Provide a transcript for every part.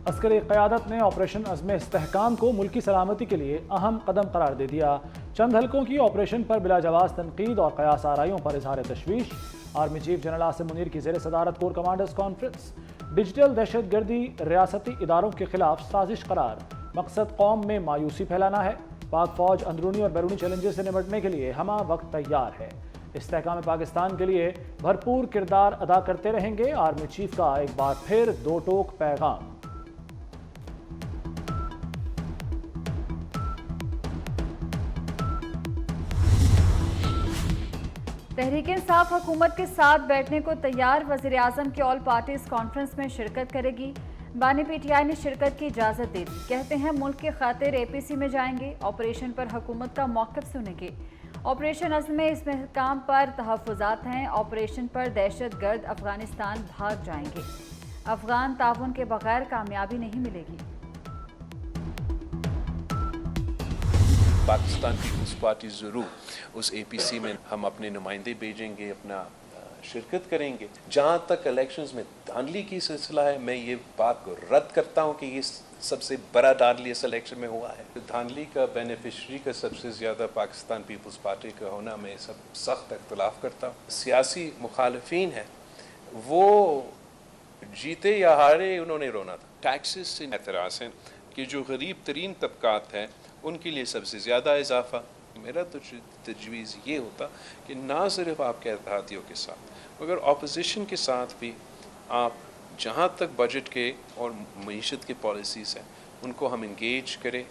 عسکری قیادت نے آپریشن عزم استحکام کو ملکی سلامتی کے لیے اہم قدم قرار دے دیا۔ چند حلقوں کی آپریشن پر بلا جواز تنقید اور قیاس آرائیوں پر اظہار تشویش۔ Army chief general Asim Munir کی زیر صدارت کور کمانڈرز کانفرنس۔ ڈیجیٹل دہشت گردی ریاستی اداروں کے خلاف سازش قرار، مقصد قوم میں مایوسی پھیلانا ہے۔ پاک فوج اندرونی اور بیرونی چیلنجز سے نمٹنے کے لیے ہمہ وقت تیار ہے۔ استحکام پاکستان کے لیے بھرپور کردار ادا کرتے رہیں گے۔ آرمی چیف کا ایک بار پھر دو ٹوک پیغام۔ تحریک انصاف حکومت کے ساتھ بیٹھنے کو تیار، وزیر اعظم کی آل پارٹیز کانفرنس میں شرکت کرے گی۔ بانی پی ٹی آئی نے شرکت کی اجازت دے دی، کہتے ہیں ملک کے خاطر اے پی سی میں جائیں گے، آپریشن پر حکومت کا موقف سنیں گے۔ آپریشن عزم استحکام پر تحفظات ہیں، آپریشن پر دہشت گرد افغانستان بھاگ جائیں گے، افغان تعاون کے بغیر کامیابی نہیں ملے گی۔ پاکستان پیپلز پارٹی ضرور اس اے پی سی میں ہم اپنے نمائندے بھیجیں گے، اپنا شرکت کریں گے۔ جہاں تک الیکشنز میں دھاندلی کی سلسلہ ہے، میں یہ بات کو رد کرتا ہوں کہ یہ سب سے بڑا دھاندلی اس الیکشن میں ہوا ہے۔ دھاندلی کا بینیفیشری کا سب سے زیادہ پاکستان پیپلز پارٹی کا ہونا میں سب سخت اختلاف کرتا ہوں۔ سیاسی مخالفین ہیں، وہ جیتے یا ہارے انہوں نے رونا تھا۔ ٹیکسز سے اعتراض ہیں کہ جو غریب ترین طبقات ہیں ان کے لیے سب سے زیادہ اضافہ۔ میرا تو تجویز یہ ہوتا کہ نہ صرف آپ کے اتحادیوں کے ساتھ مگر اپوزیشن کے ساتھ بھی آپ جہاں تک بجٹ کے اور معیشت کے پالیسیز ہیں ان کو ہم انگیج کریں۔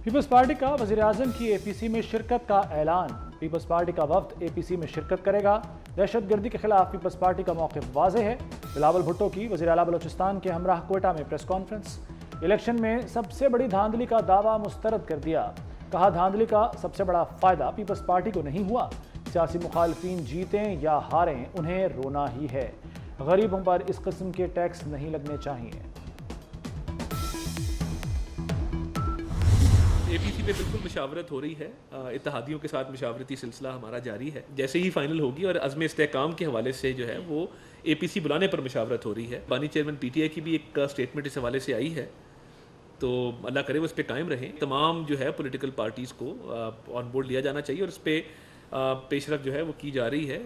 پیپلز پارٹی کا وزیر اعظم کی اے پی سی میں شرکت کا اعلان۔ پیپلز پارٹی کا وفد اے پی سی میں شرکت کرے گا۔ دہشت گردی کے خلاف پیپلز پارٹی کا موقف واضح ہے۔ بلاول بھٹو کی وزیر اعلیٰ بلوچستان کے ہمراہ کوئٹہ میں پریس کانفرنس۔ الیکشن میں سب سے بڑی دھاندلی کا دعویٰ مسترد کر دیا، کہا دھاندلی کا سب سے بڑا فائدہ پیپلز پارٹی کو نہیں ہوا، سیاسی مخالفین جیتیں یا ہاریں انہیں رونا ہی ہے، غریبوں پر اس قسم کے ٹیکس نہیں لگنے چاہیے۔ اے پی سی پہ بالکل مشاورت ہو رہی ہے، اتحادیوں کے ساتھ مشاورتی سلسلہ ہمارا جاری ہے، جیسے ہی فائنل ہوگی اور عزم استحکام کے حوالے سے جو ہے وہ اے پی سی بلانے پر مشاورت ہو رہی ہے۔ بانی چیئرمین پی ٹی آئی کی بھی ایک اسٹیٹمنٹ اس حوالے سے آئی ہے، تو اللہ کرے وہ اس پہ قائم رہیں۔ تمام جو ہے پولیٹیکل پارٹیز کو آن بورڈ لیا جانا چاہیے اور اس پہ پیش رفت جو ہے وہ کی جا رہی ہے۔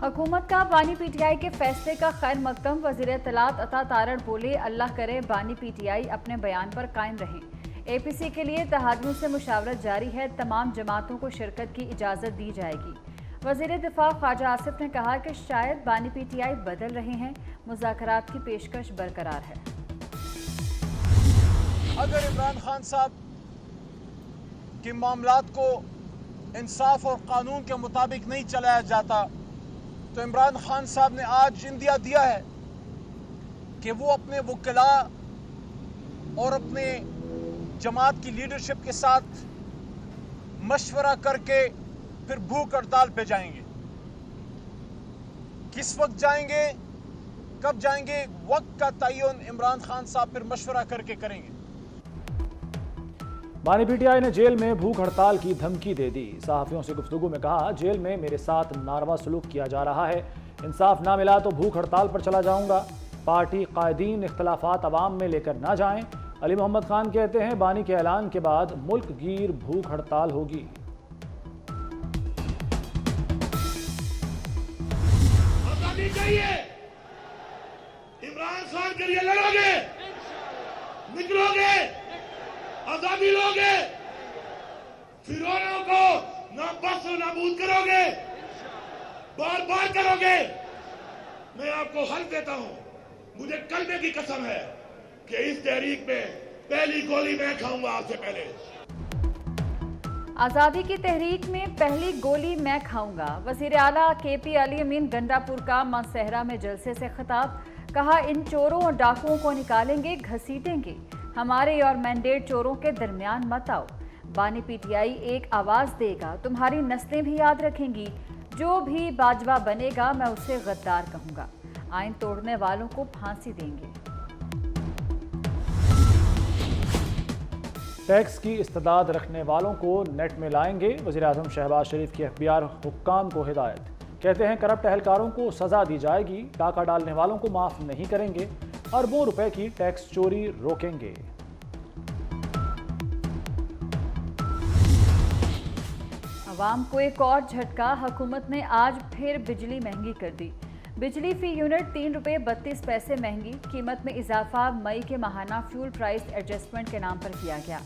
حکومت کا بانی پی ٹی آئی کے فیصلے کا خیر مقدم، وزیر اطلاعات عطا تارڑ بولے اللہ کرے بانی پی ٹی آئی اپنے بیان پر قائم رہیں۔ اے پی سی کے لیے اتحادیوں سے مشاورت جاری ہے، تمام جماعتوں کو شرکت کی اجازت دی جائے گی۔ وزیر دفاع خواجہ آصف نے کہا کہ شاید بانی پی ٹی آئی بدل رہے ہیں، مذاکرات کی پیشکش برقرار ہے۔ اگر عمران خان صاحب کے معاملات کو انصاف اور قانون کے مطابق نہیں چلایا جاتا تو عمران خان صاحب نے آج اندیا دیا ہے کہ وہ اپنے وکلاء اور اپنے جماعت کی لیڈرشپ کے ساتھ مشورہ کر کے پھر بھوک ہڑتال پہ جائیں گے۔ کس وقت جائیں گے، کب جائیں گے، وقت کا تعین عمران خان صاحب پھر مشورہ کر کے کریں گے۔ بانی پی ٹی آئی نے جیل میں بھوک ہڑتال کی دھمکی دے دی۔ صحافیوں سے گفتگو میں کہا جیل میں میرے ساتھ ناروا سلوک کیا جا رہا ہے، انصاف نہ ملا تو بھوک ہڑتال پر چلا جاؤں گا۔ پارٹی قائدین اختلافات عوام میں لے کر نہ جائیں۔ علی محمد خان کہتے ہیں بانی کے اعلان کے بعد ملک گیر بھوک ہڑتال ہوگی۔ آزادی چاہیے، عمران خان کے لیے لڑو گے، نکلو گے، آزادی لو گے، فرعونوں کو نابس و نابود کرو گے، بار بار کرو گے۔ میں آپ کو حل دیتا ہوں، مجھے کلمے کی قسم ہے کہ اس تحریک میں پہلی گولی میں کھاؤں گا آپ سے پہلے۔ آزادی کی تحریک میں پہلی گولی میں کھاؤں گا، وزیر اعلیٰ کے پی علی امین گنڈا پور کا ماسہرہ میں جلسے سے خطاب، کہا ان چوروں اور ڈاکوؤں کو نکالیں گے، گھسیٹیں گے، ہمارے اور مینڈیٹ چوروں کے درمیان مت آؤ۔ بانی پی ٹی آئی ایک آواز دے گا، تمہاری نسلیں بھی یاد رکھیں گی، جو بھی باجوہ بنے گا میں اسے غدار کہوں گا، آئین توڑنے والوں کو پھانسی دیں گے۔ ٹیکس کی استعداد رکھنے والوں کو نیٹ میں لائیں گے، وزیر اعظم شہباز شریف کی ایف بی آر حکام کو ہدایت۔ کہتے ہیں کرپٹ اہلکاروں کو سزا دی جائے گی، ڈاکہ ڈالنے والوں کو معاف نہیں کریں گے، اربوں روپے کی ٹیکس چوری روکیں گے۔ عوام کو ایک اور جھٹکا، حکومت نے آج پھر بجلی مہنگی کر دی۔ بجلی فی یونٹ 3 روپے 32 پیسے مہنگی، قیمت میں اضافہ مئی کے ماہانہ فیول پرائس ایڈجسٹمنٹ کے نام پر کیا گیا۔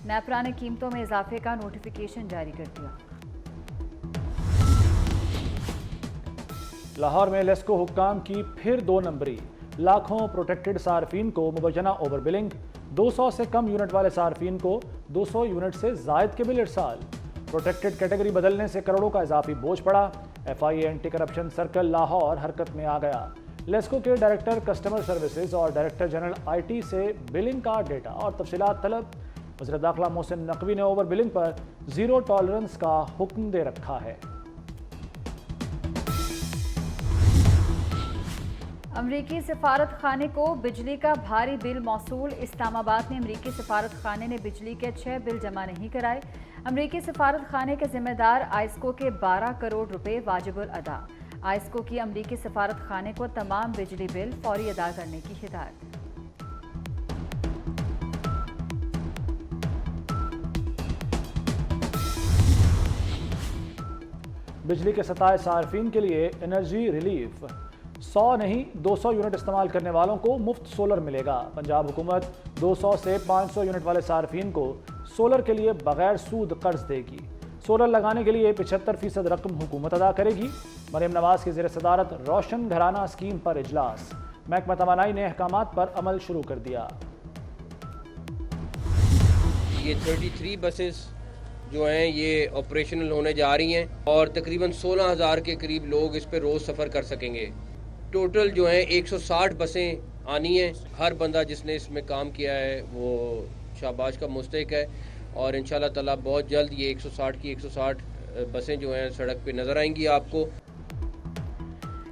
نیپرا نے قیمتوں میں اضافے کا نوٹیفیکیشن جاری کر دیا۔ لاہور میں لیسکو حکام کی پھر 2 نمبری، لاکھوں پروٹیکٹڈ صارفین کو مبینہ اوور بلنگ، 200 سے کم یونٹ والے صارفین کو 200 یونٹ سے زائد کے بل ارسال، پروٹیکٹڈ کیٹیگری بدلنے سے کروڑوں کا اضافی بوجھ پڑا۔ ایف آئی اے اینٹی کرپشن سرکل لاہور حرکت میں آ گیا۔ لیسکو کے ڈائریکٹر کسٹمر سروسز اور ڈائریکٹر جنرل آئی ٹی سے بلنگ کا ڈیٹا اور تفصیلات طلب۔ وزیر داخلہ محسن نقوی نے اوور بلنگ پر زیرو ٹالرنس کا حکم دے رکھا ہے۔ امریکی سفارت خانے کو بجلی کا بھاری بل موصول، اسلام آباد میں امریکی سفارت خانے نے بجلی کے 6 بل جمع نہیں کرائے۔ امریکی سفارت خانے کے ذمہ دار آئسکو کے 12 کروڑ روپے واجب الادا۔ آئسکو کی امریکی سفارت خانے کو تمام بجلی بل فوری ادا کرنے کی ہدایت۔ بجلی کے ستائے صارفین کے لیے انرجی ریلیف، 100 نہیں 200 یونٹ استعمال کرنے والوں کو مفت سولر ملے گا۔ پنجاب حکومت 200 سے 500 یونٹ والے صارفین کو سولر کے لیے بغیر سود قرض دے گی۔ سولر لگانے کے لیے 75% رقم حکومت ادا کرے گی۔ مریم نواز کی زیر صدارت روشن گھرانہ اسکیم پر اجلاس، محکمہ توانائی نے احکامات پر عمل شروع کر دیا۔ یہ 33 بسز جو ہیں یہ آپریشنل ہونے جا رہی ہیں اور تقریباً 16,000 کے قریب لوگ اس پہ روز سفر کر سکیں گے۔ ٹوٹل جو ہیں 160 بسیں آنی ہیں۔ ہر بندہ جس نے اس میں کام کیا ہے وہ شاباش کا مستحق ہے، اور انشاءاللہ تعالیٰ بہت جلد یہ 160 بسیں جو ہیں سڑک پہ نظر آئیں گی آپ کو۔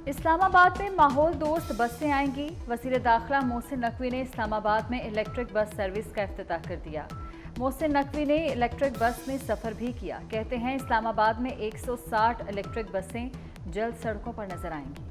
اسلام آباد میں ماحول دوست بسیں آئیں گی۔ وزیر داخلہ محسن نقوی نے اسلام آباد میں الیکٹرک بس سروس کا افتتاح کر دیا۔ محسن نقوی نے الیکٹرک بس میں سفر بھی کیا۔ کہتے ہیں اسلام آباد میں 160 الیکٹرک بسیں جلد سڑکوں پر نظر آئیں گی۔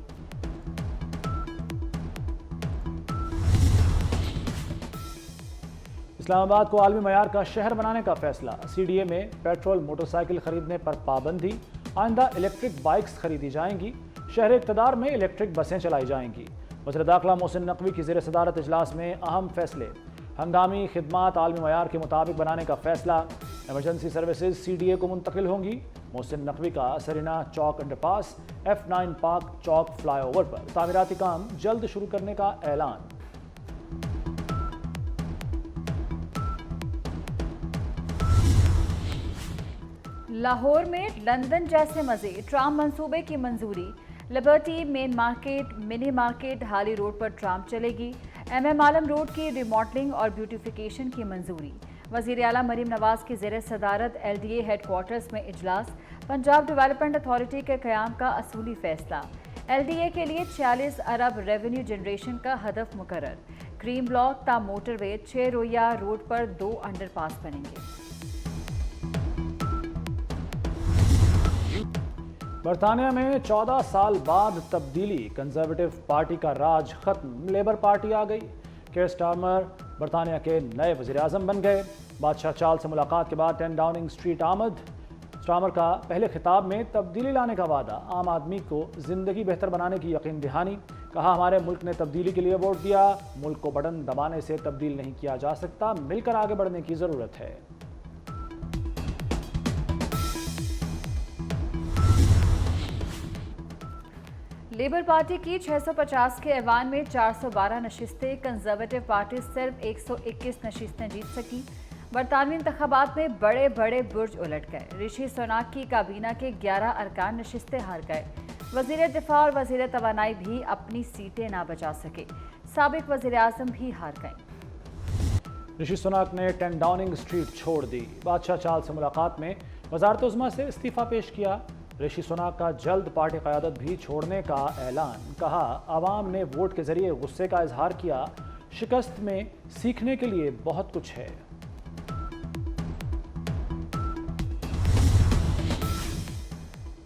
اسلام آباد کو عالمی معیار کا شہر بنانے کا فیصلہ، سی ڈی اے میں پیٹرول موٹر سائیکل خریدنے پر پابندی، آئندہ الیکٹرک بائکس خریدی جائیں گی، شہر اقتدار میں الیکٹرک بسیں چلائی جائیں گی۔ وزیر داخلہ محسن نقوی کی زیر صدارت اجلاس میں اہم فیصلے، ہنگامی خدمات عالمی معیار کے مطابق بنانے کا فیصلہ، emergency services C D A کو منتقل ہوں گی۔ محسن نقوی کا Serena Chowk underpass, F9 park Chowk flyover پر تعمیراتی کام جلد شروع کرنے کا اعلان۔ لاہور میں لندن جیسے مزے، ٹرام منصوبے کی منظوری، Liberty main market mini market Hali road پر ٹرام چلے گی۔ ایم عالم روڈ کی ریماڈلنگ اور بیوٹیفیکیشن کی منظوری۔ وزیر اعلیٰ مریم نواز کی زیر صدارت L D A headquarters میں اجلاس، پنجاب ڈیولپمنٹ اتھارٹی کے قیام کا اصولی فیصلہ، ایل ڈی اے کے لیے 46 ارب ریونیو جنریشن کا ہدف مقرر، کریم بلاک تا موٹر وے 6 رویہ روڈ پر 2 انڈر پاس بنیں گے۔ برطانیہ میں 14 سال بعد تبدیلی، کنزرویٹو پارٹی کا راج ختم، لیبر پارٹی آ گئی۔ کیئر سٹارمر برطانیہ کے نئے وزیر اعظم بن گئے۔ بادشاہ چارلس سے ملاقات کے بعد 10 ڈاؤننگ اسٹریٹ آمد۔ سٹارمر کا پہلے خطاب میں تبدیلی لانے کا وعدہ، عام آدمی کو زندگی بہتر بنانے کی یقین دہانی۔ کہا ہمارے ملک نے تبدیلی کے لیے ووٹ دیا، ملک کو بٹن دبانے سے تبدیل نہیں کیا جا سکتا، مل کر آگے بڑھنے کی ضرورت ہے۔ لیبر پارٹی کی 650 کے ایوان میں 412 نشستیں، کنزرویٹو پارٹی صرف 121 نشستیں جیت سکی۔ برطانوی انتخابات میں بڑے بڑے برج الٹ گئے، رشی سوناک کی کابینہ کے 11 ارکان نشستیں ہار گئے۔ وزیر دفاع اور وزیر توانائی بھی اپنی سیٹیں نہ بچا سکے، سابق وزیر اعظم بھی ہار گئے۔ رشی سوناک نے 10 ڈاؤننگ اسٹریٹ چھوڑ دی، بادشاہ چارلس سے ملاقات میں وزارت عظمیٰ سے استعفیٰ پیش کیا۔ رشی سوناک کا جلد پارٹی قیادت بھی چھوڑنے کا اعلان، کہا عوام نے ووٹ کے ذریعے غصے کا اظہار کیا، شکست میں سیکھنے کے لیے بہت کچھ ہے۔